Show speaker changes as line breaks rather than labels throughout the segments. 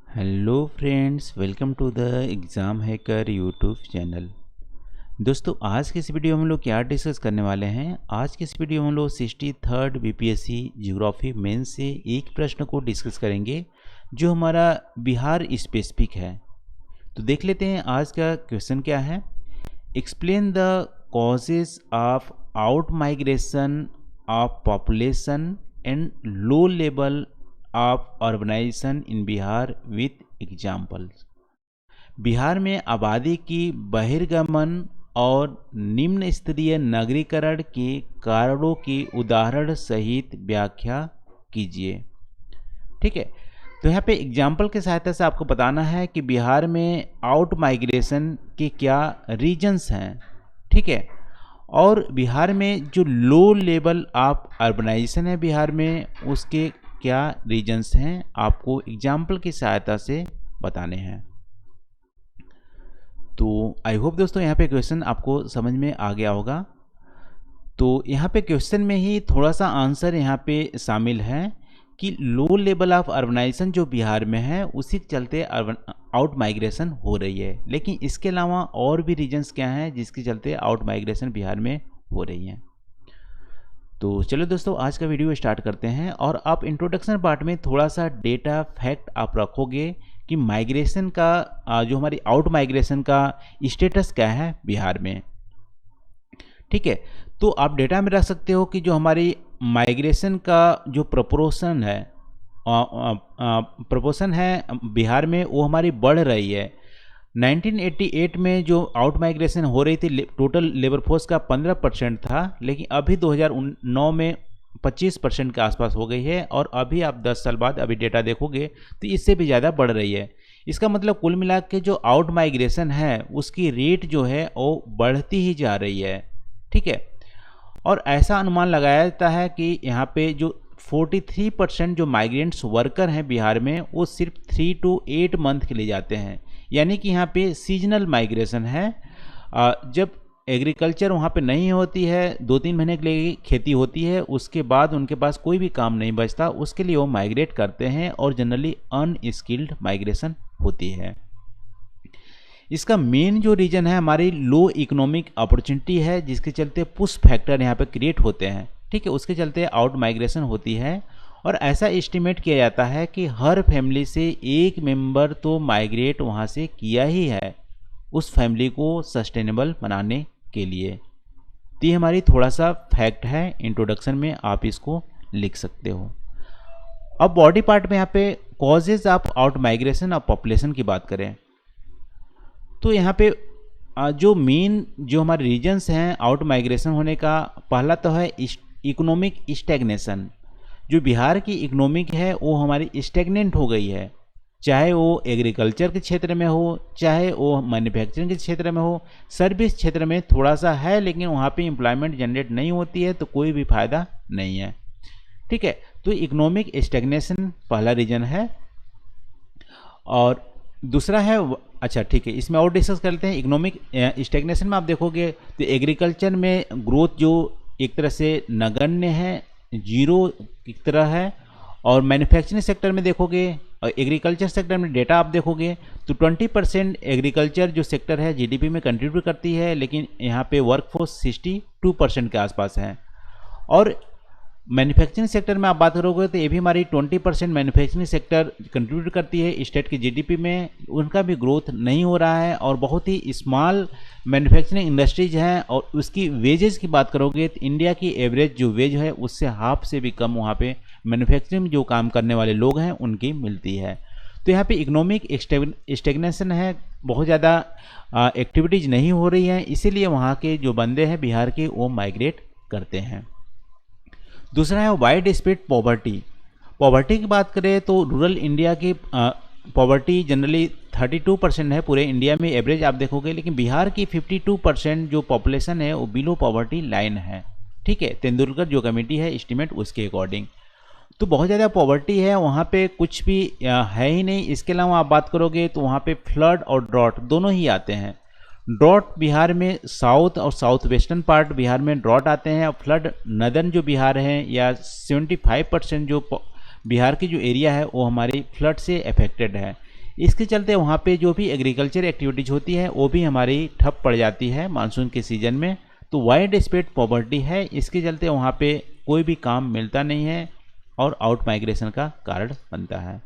Hello friends, welcome to the exam hacker YouTube channel. दोस्तों, आज के इस वीडियो में हम लोग क्या डिस्कस करने वाले हैं। आज के इस वीडियो में हम लोग 63rd बीपीएससी ज्योग्राफी मेन से एक प्रश्न को डिस्कस करेंगे जो हमारा बिहार स्पेसिफिक है। तो देख लेते हैं आज का क्वेश्चन क्या है। Explain the causes of out migration of population and low level of urbanisation in Bihar with examples. Bihar में आबादी की बहिर्गमन और निम्न स्तरीय नगरीकरण के कारणों की उदाहरण सहित व्याख्या कीजिए। ठीक है, तो यहाँ पे एग्जाम्पल के सहायता से आपको बताना है कि बिहार में आउट माइग्रेशन के क्या रीजन्स हैं। ठीक है, और बिहार में जो लो लेवल ऑफ अर्बनाइजेशन है बिहार में, उसके क्या रीजन्स हैं, आपको एग्जाम्पल की सहायता से बताने हैं। तो आई होप दोस्तों यहाँ पे क्वेश्चन आपको समझ में आ गया होगा। तो यहाँ पे क्वेश्चन में ही थोड़ा सा आंसर यहाँ पे शामिल है कि लो लेवल ऑफ अर्बनाइजेशन जो बिहार में है उसी के चलते आउट माइग्रेशन हो रही है। लेकिन इसके अलावा और भी रीजन्स क्या हैं जिसके चलते आउट माइग्रेशन बिहार में हो रही है। तो चलो दोस्तों, आज का वीडियो स्टार्ट करते हैं। और आप इंट्रोडक्शन पार्ट में थोड़ा सा डेटा फैक्ट आप रखोगे कि माइग्रेशन का जो हमारी आउट माइग्रेशन का स्टेटस क्या है बिहार में। ठीक है, तो आप डेटा में रख सकते हो कि जो हमारी माइग्रेशन का जो प्रोपोर्शन है बिहार में, वो हमारी बढ़ रही है। 1988 में जो आउट माइग्रेशन हो रही थी टोटल लेबर फोर्स का 15% था, लेकिन अभी 2009 में 25% के आसपास हो गई है। और अभी आप 10 साल बाद अभी डेटा देखोगे तो इससे भी ज़्यादा बढ़ रही है। इसका मतलब कुल मिला के जो आउट माइग्रेशन है उसकी रेट जो है वो बढ़ती ही जा रही है। ठीक है, और ऐसा अनुमान लगाया जाता है कि यहाँ पे जो 43% जो माइग्रेंट्स वर्कर हैं बिहार में, वो सिर्फ 3 to 8 मंथ के लिए जाते हैं। यानी कि यहाँ पे सीजनल माइग्रेशन है। जब एग्रीकल्चर वहाँ पे नहीं होती है, 2-3 महीने के लिए खेती होती है, उसके बाद उनके पास कोई भी काम नहीं बचता, उसके लिए वो माइग्रेट करते हैं और जनरली अनस्किल्ड माइग्रेशन होती है। इसका मेन जो रीजन है हमारी लो इकोनॉमिक अपॉर्चुनिटी है, जिसके चलते पुश फैक्टर यहाँ पे क्रिएट होते हैं। ठीक है, उसके चलते आउट माइग्रेशन होती है। और ऐसा एस्टिमेट किया जाता है कि हर फैमिली से एक मेंबर तो माइग्रेट वहाँ से किया ही है उस फैमिली को सस्टेनेबल बनाने के लिए। तो ये हमारी थोड़ा सा फैक्ट है, इंट्रोडक्शन में आप इसको लिख सकते हो। अब बॉडी पार्ट में यहाँ पे causes of out migration of population की बात करें तो यहाँ पे जो मेन जो हमारे रीजन्स हैं आउट माइग्रेशन होने का, पहला तो है इकोनॉमिक स्टैग्नेशन। जो बिहार की इकोनॉमिक है वो हमारी स्टैग्नेंट हो गई है, चाहे वो एग्रीकल्चर के क्षेत्र में हो, चाहे वो मैन्युफैक्चरिंग के क्षेत्र में हो। सर्विस क्षेत्र में थोड़ा सा है, लेकिन वहाँ पे एम्प्लॉयमेंट जनरेट नहीं होती है, तो कोई भी फायदा नहीं है। ठीक है, तो इकोनॉमिक स्टैग्नेशन पहला रीजन है। और दूसरा है, अच्छा ठीक है, इसमें और डिस्कस करते हैं। इकोनॉमिक स्टैग्नेशन में आप देखोगे तो एग्रीकल्चर में ग्रोथ जो एक तरह से नगण्य है, जीरो की तरह है। और मैन्युफैक्चरिंग सेक्टर में देखोगे और एग्रीकल्चर सेक्टर में डेटा आप देखोगे तो 20% एग्रीकल्चर जो सेक्टर है जीडीपी में कंट्रीब्यूट करती है, लेकिन यहाँ पे वर्कफोर्स 62% के आसपास है। और मैन्युफैक्चरिंग सेक्टर में आप बात करोगे तो ये भी हमारी 20% मैन्युफैक्चरिंग सेक्टर कंट्रीब्यूट करती है स्टेट की जीडीपी में, उनका भी ग्रोथ नहीं हो रहा है। और बहुत ही स्मॉल मैन्युफैक्चरिंग इंडस्ट्रीज हैं। और उसकी वेजेस की बात करोगे तो इंडिया की एवरेज जो वेज है उससे हाफ से भी कम वहाँ पे मैन्युफैक्चरिंग में जो काम करने वाले लोग हैं उनकी मिलती है। तो यहाँ पे इकोनॉमिक स्टेगनेशन है, बहुत ज़्यादा एक्टिविटीज़ नहीं हो रही हैं, इसीलिए वहाँ के जो बंदे हैं बिहार के वो माइग्रेट करते हैं। दूसरा है वाइड स्प्रेड पॉवर्टी। पॉवर्टी की बात करें तो रूरल इंडिया की पॉवर्टी जनरली 32% है पूरे इंडिया में एवरेज आप देखोगे, लेकिन बिहार की 52% जो पॉपुलेशन है वो बिलो पॉवर्टी लाइन है। ठीक है, तेंदुलकर जो कमेटी है एस्टिमेट उसके अकॉर्डिंग, तो बहुत ज़्यादा पॉवर्टी है वहाँ पे, कुछ भी है ही नहीं। इसके अलावा आप बात करोगे तो वहाँ पे फ्लड और ड्रॉट दोनों ही आते हैं। ड्रॉट बिहार में साउथ और साउथ वेस्टर्न पार्ट बिहार में ड्रॉट आते हैं, और फ्लड नदर्न जो बिहार है या 75% जो बिहार की जो एरिया है वो हमारी फ्लड से अफेक्टेड है। इसके चलते वहाँ पे जो भी एग्रीकल्चर एक्टिविटीज़ होती है वो भी हमारी ठप पड़ जाती है मानसून के सीज़न में। तो वाइड स्प्रेड पॉवर्टी है, इसके चलते वहाँ पे कोई भी काम मिलता नहीं है और आउट माइग्रेशन का कारण बनता है।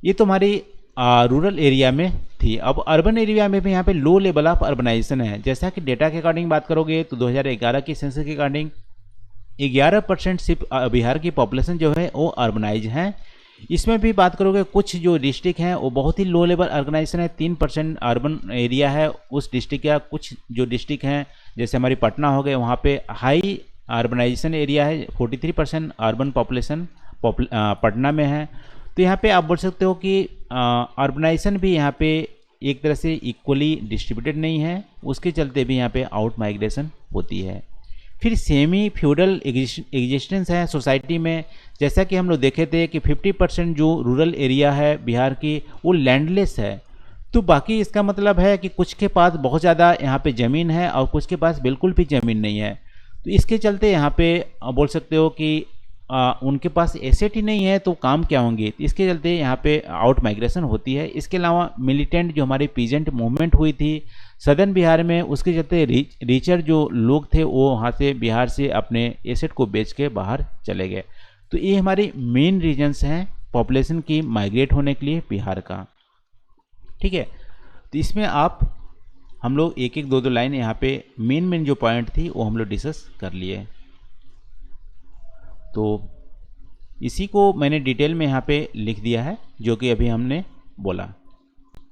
ये तो हमारी रूरल एरिया में थी। अब अर्बन एरिया में भी यहाँ पे लो लेवल ऑफ अर्बनाइजेशन है। जैसा कि डेटा के अकॉर्डिंग बात करोगे तो 2011 की सेंसस के अकॉर्डिंग 11% सिर्फ बिहार की पॉपुलेशन जो है वो अर्बनाइज है। इसमें भी बात करोगे कुछ जो डिस्ट्रिक्ट हैं वो बहुत ही लो लेवल ऑर्गेनाइजेशन है, 3% अर्बन एरिया है उस डिस्ट्रिक्ट का। कुछ जो डिस्ट्रिक्ट हैं जैसे हमारी पटना हो गए वहाँ पे हाई अर्बनाइजेशन एरिया है, 43% अर्बन पॉपुलेशन पटना में है। तो यहाँ पे आप बोल सकते हो कि अर्बनाइजेशन भी यहाँ पे एक तरह से इक्वली डिस्ट्रीब्यूटेड नहीं है, उसके चलते भी यहाँ पे आउट माइग्रेशन होती है। फिर सेमी फ्यूडल एग्जिस्टेंस है सोसाइटी में। जैसा कि हम लोग देखे थे कि 50% जो रूरल एरिया है बिहार की वो लैंडलेस है। तो बाकी इसका मतलब है कि कुछ के पास बहुत ज़्यादा यहाँ पे ज़मीन है और कुछ के पास बिल्कुल भी ज़मीन नहीं है। तो इसके चलते यहाँ पे बोल सकते हो कि उनके पास एसेट ही नहीं है तो काम क्या होंगे, इसके चलते यहाँ पे आउट माइग्रेशन होती है। इसके अलावा मिलिटेंट जो हमारी पीजेंट मूवमेंट हुई थी सदर्न बिहार में, उसके चलते रीचर जो लोग थे वो वहाँ से बिहार से अपने एसेट को बेच के बाहर चले गए। तो ये हमारी मेन रीजन्स हैं पॉपुलेशन की माइग्रेट होने के लिए बिहार का। ठीक है, तो इसमें हम लोग एक एक दो दो लाइन यहाँ पे मेन जो पॉइंट थी वो हम लोग डिस्कस कर लिए। तो इसी को मैंने डिटेल में यहाँ पे लिख दिया है जो कि अभी हमने बोला।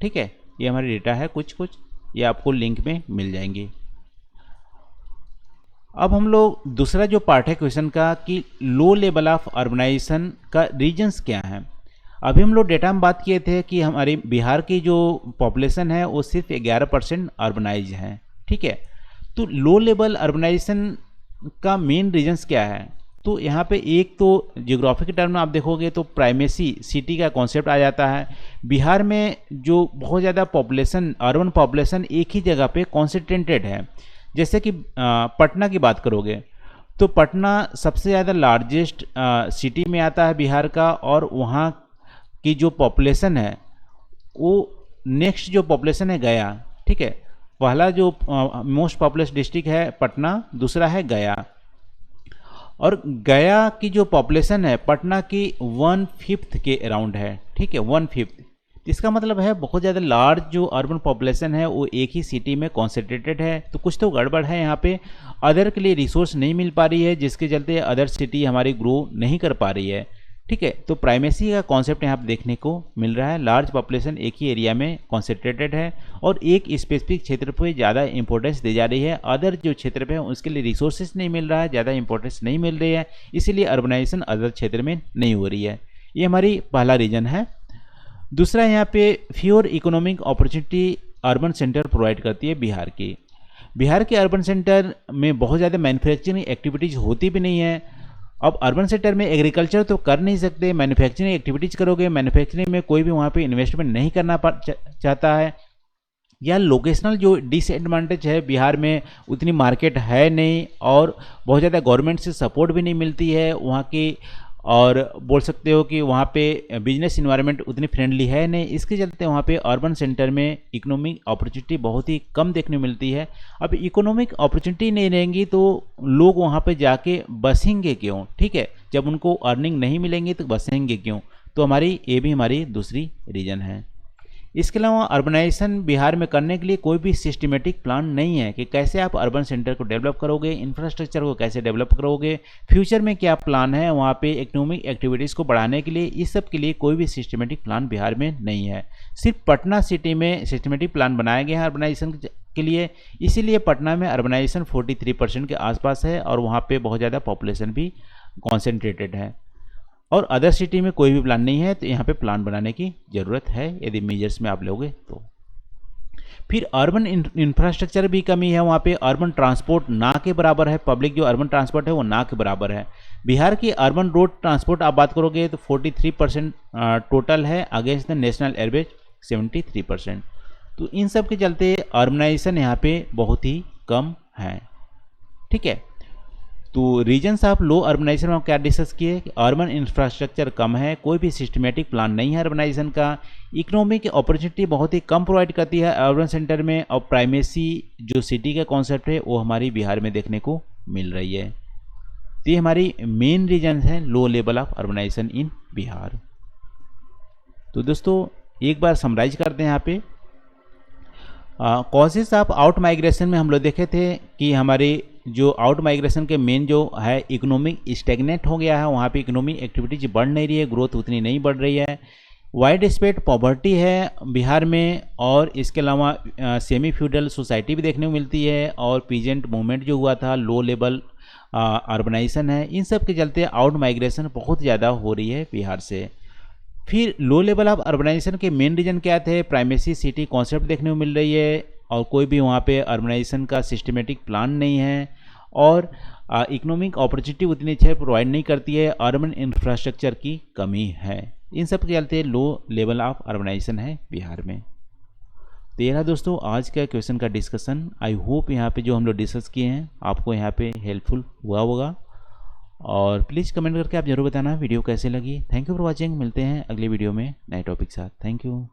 ठीक है, ये हमारी डेटा है कुछ ये आपको लिंक में मिल जाएंगी। अब हम लोग दूसरा जो पार्ट है क्वेश्चन का कि लो लेवल ऑफ अर्बनाइजेशन का रीजन्स क्या है। अभी हम लोग डेटा में बात किए थे कि हमारी बिहार की जो पॉपुलेशन है वो सिर्फ 11% अर्बनाइज है। ठीक है, तो लो लेवल अर्बनाइजेशन का मेन रीजन्स क्या है। तो यहाँ पे एक तो जियोग्राफी के टर्म में आप देखोगे तो प्राइमेसी सिटी का कॉन्सेप्ट आ जाता है। बिहार में जो बहुत ज़्यादा पॉपुलेशन अर्बन पॉपुलेशन एक ही जगह पे कॉन्सेंट्रेटेड है। जैसे कि पटना की बात करोगे तो पटना सबसे ज़्यादा लार्जेस्ट सिटी में आता है बिहार का, और वहाँ की जो पॉपुलेशन है वो नेक्स्ट जो पॉपुलेशन है गया। ठीक है, पहला जो मोस्ट पॉपुलस डिस्ट्रिक्ट है पटना, दूसरा है गया। और गया की जो पॉपुलेशन है पटना की 1/5 के अराउंड है। ठीक है, 1/5। इसका मतलब है बहुत ज़्यादा लार्ज जो अर्बन पॉपुलेशन है वो एक ही सिटी में कॉन्सेंट्रेटेड है। तो कुछ तो गड़बड़ है यहाँ पे, अदर के लिए रिसोर्स नहीं मिल पा रही है जिसके चलते अदर सिटी हमारी ग्रो नहीं कर पा रही है। ठीक है, तो प्राइमेसी का कॉन्सेप्ट यहाँ पे देखने को मिल रहा है। लार्ज पॉपुलेशन एक ही एरिया में कॉन्सेंट्रेटेड है और एक स्पेसिफिक क्षेत्र पर ज़्यादा इंपॉर्टेंस दी जा रही है, अदर जो क्षेत्र पे है उसके लिए रिसोर्सेज नहीं मिल रहा है, ज़्यादा इंपॉर्टेंस नहीं मिल रही है, इसीलिए अर्बनाइजेशन अदर क्षेत्र में नहीं हो रही है। ये हमारी पहला रीजन है। दूसरा, यहाँ पे fewer economic opportunity urban centre provide करती है बिहार की। बिहार के अर्बन सेंटर में बहुत ज़्यादा मैन्युफैक्चरिंग एक्टिविटीज़ होती भी नहीं है। अब अर्बन सेक्टर में एग्रीकल्चर तो कर नहीं सकते, मैन्युफैक्चरिंग एक्टिविटीज़ करोगे, मैन्युफैक्चरिंग में कोई भी वहाँ पे इन्वेस्टमेंट नहीं करना चाहता है, या लोकेशनल जो डिसएडवांटेज है बिहार में उतनी मार्केट है नहीं और बहुत ज़्यादा गवर्नमेंट से सपोर्ट भी नहीं मिलती है वहाँ की, और बोल सकते हो कि वहाँ पे बिजनेस इन्वायरमेंट उतनी फ्रेंडली है नहीं। इसके चलते वहाँ पे अर्बन सेंटर में इकोनॉमिक अपॉर्चुनिटी बहुत ही कम देखने मिलती है। अब इकोनॉमिक अपॉर्चुनिटी नहीं रहेंगी तो लोग वहाँ पे जाके बसेंगे क्यों। ठीक है, जब उनको अर्निंग नहीं मिलेंगी तो बसेंगे क्यों। तो ये भी हमारी दूसरी रीजन है। इसके अलावा अर्बनाइजेशन बिहार में करने के लिए कोई भी सिस्टमेटिक प्लान नहीं है कि कैसे आप अर्बन सेंटर को डेवलप करोगे, इंफ्रास्ट्रक्चर को कैसे डेवलप करोगे, फ्यूचर में क्या प्लान है वहाँ पे इकोनॉमिक एक्टिविटीज़ को बढ़ाने के लिए। इस सब के लिए कोई भी सिस्टमेटिक प्लान बिहार में नहीं है। सिर्फ पटना सिटी में सिस्टमेटिक प्लान बनाया गया है अर्बनाइजेशन के लिए, इसीलिए पटना में अर्बनाइजेशन 43% के आसपास है और वहाँ पर बहुत ज़्यादा पॉपुलेशन भी कॉन्सेंट्रेटेड है। और अदर सिटी में कोई भी प्लान नहीं है, तो यहाँ पे प्लान बनाने की ज़रूरत है यदि मेजर्स में आप लोगे तो। फिर अर्बन इंफ्रास्ट्रक्चर भी कमी है वहाँ पे। अर्बन ट्रांसपोर्ट ना के बराबर है, पब्लिक जो अर्बन ट्रांसपोर्ट है वो ना के बराबर है। बिहार की अर्बन रोड ट्रांसपोर्ट आप बात करोगे तो 43% टोटल है, अगेंस्ट द नेशनल एवरेज 73%। तो इन सब के चलते अर्बनाइजेशन यहाँ पे बहुत ही कम है। ठीक है, तो रीजन्स ऑफ लो अर्बनाइजेशन में क्या डिस्कस किए कि अर्बन इंफ्रास्ट्रक्चर कम है, कोई भी सिस्टमेटिक प्लान नहीं है अर्बनाइजेशन का, इकोनॉमिक अपॉर्चुनिटी बहुत ही कम प्रोवाइड करती है अर्बन सेंटर में, और प्राइमेसी जो सिटी का कॉन्सेप्ट है वो हमारी बिहार में देखने को मिल रही है। तो ये हमारी मेन रीजन है लो level of urbanisation in Bihar. तो दोस्तों एक बार समराइज करते हैं यहाँ पे। कॉजेज ऑफ आउट माइग्रेशन में हम लोग देखे थे कि हमारे जो आउट माइग्रेशन के मेन जो है इकोनॉमिक स्टेगनेट हो गया है, वहाँ पे इकोनॉमिक एक्टिविटीज बढ़ नहीं रही है, ग्रोथ उतनी नहीं बढ़ रही है, वाइड स्प्रेड पॉवर्टी है बिहार में, और इसके अलावा सेमी फ्यूडल सोसाइटी भी देखने को मिलती है, और पीजेंट मूवमेंट जो हुआ था, लो लेवल अर्बनाइजेशन है, इन सब के चलते आउट माइग्रेशन बहुत ज़्यादा हो रही है बिहार से। फिर लो लेवल ऑफ अर्बनाइजेशन के मेन रीजन क्या थे, प्राइमेसी सिटी कॉन्सेप्ट देखने को मिल रही है, और कोई भी वहाँ पे अर्बनाइजेशन का सिस्टमेटिक प्लान नहीं है, और इकोनॉमिक अपॉर्चुनिटी उतनी अच्छे प्रोवाइड नहीं करती है, अर्बन इंफ्रास्ट्रक्चर की कमी है। इन सब के चलते लो लेवल ऑफ अर्बनाइजेशन है बिहार में। तो ये रहा दोस्तों आज का क्वेश्चन का डिस्कशन। आई होप यहाँ पे जो हम लोग डिस्कस किए हैं आपको यहाँ पे हेल्पफुल हुआ होगा, और प्लीज़ कमेंट करके आप जरूर बताना वीडियो कैसे लगी। थैंक यू फॉर वॉचिंग, मिलते हैं अगले वीडियो में नए टॉपिक के साथ। Thank you.